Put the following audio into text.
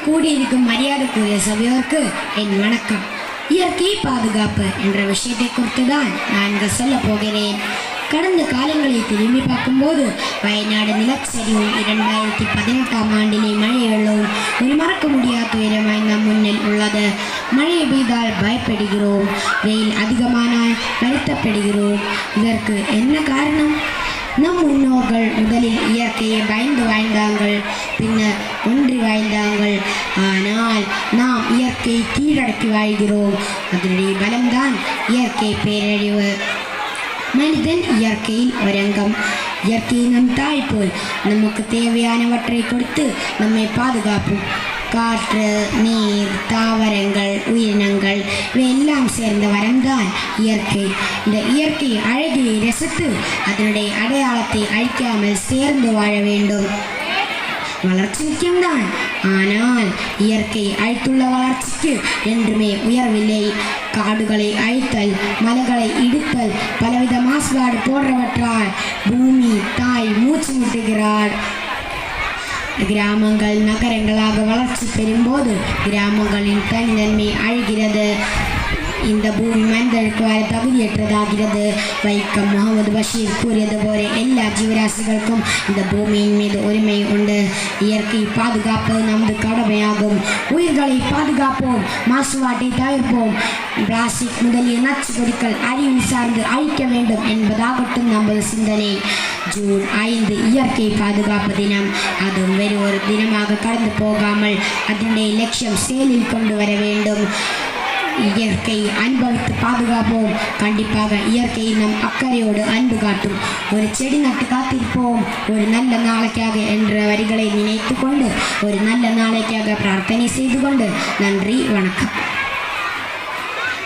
கூடியிருக்கும் மரியாதைக்குரிய சபையோருக்கு என் வணக்கம். இயற்கை பாதுகாப்பு என்ற விஷயத்தை குறித்து தான் நான் இங்கு சொல்ல போகிறேன். கடந்த காலங்களை திரும்பி பார்க்கும்போது வயநாடு நிலச்சரிவும் 2018ஆம் ஆண்டிலே மழை வெள்ளம் ஒரு மறக்க முடியாத துயரமாய் நம் முன்னில் உள்ளது. மழை பெய்தால் பயப்படுகிறோம், வெயில் அதிகமானால் வருத்தப்படுகிறோம். இதற்கு என்ன காரணம்? நம் முன்னோர்கள் முதலில் இயற்கையை பயந்து வாழ்ந்தார்கள், பின்னர் ஒன்றி வாழ்ந்தார்கள். ஆனால் நாம் இயற்கையை கீழடக்கி வாழ்கிறோம். அதனுடைய பலம்தான் இயற்கை பேரழிவு. மனிதன் இயற்கையில் ஒரங்கம். இயற்கையை நம் தாய் போல் நமக்கு தேவையானவற்றை கொடுத்து நம்மை பாதுகாப்போம். காற்று, நீர், தாவரங்கள், உயிரினங்கள் இவையெல்லாம் சேர்ந்த வரம்தான் இயற்கை. இந்த இயற்கை அழகியை ரசித்து அதனுடைய அடையாளத்தை அழிக்காமல் சேர்ந்து வாழ வேண்டும். வளர்ச்சி முக்கியம்தான், ஆனால் இயற்கை அழித்துள்ள வளர்ச்சிக்கு என்றுமே உயர்வில்லை. காடுகளை அழித்தல், மலைகளை இடித்தல், பலவித மாசுபாடு போன்றவற்றால் பூமி தாய் மூச்சு முட்டுகிறார். கிராமங்கள் நகரங்களாக வளர்ச்சி பெறும்போது கிராமங்களின் தனித்தன்மை அழிகிறது. இந்த பூமி மனிதனுக்கு வர தகுதியற்றதாகிறது. வைக்கம் முகமது பஷீர் கூறியது போல எல்லா ஜீவராசிகளுக்கும் இந்த பூமியின் மீது உரிமை உண்டு. இயற்கை பாதுகாப்பு நமது கடமையாகும். உயிர்களை பாதுகாப்போம், மாசுபாட்டை தவிர்ப்போம். பிளாஸ்டிக் முதலிய நச்சு பொருட்கள் அறிவு சார்ந்து அழிக்க வேண்டும் என்பதாகட்டும் நமது சிந்தனை. ஜூன் 5 இயற்கை பாதுகாப்பு தினம். அதுவும் வேறு ஒரு தினமாக கடந்து போகாமல் அதனுடைய லட்சியம் செயலில் கொண்டு வர வேண்டும். இயற்கை அனுபவித்து பாதுகாப்போம். கண்டிப்பாக இயற்கை நம் அக்கறையோடு அன்பு காட்டும். ஒரு செடி நட்டு காத்திருப்போம் ஒரு நல்ல நாளைக்காக என்ற வரிகளை நினைத்து கொண்டு ஒரு நல்ல நாளைக்காக பிரார்த்தனை செய்து கொண்டு நன்றி, வணக்கம்.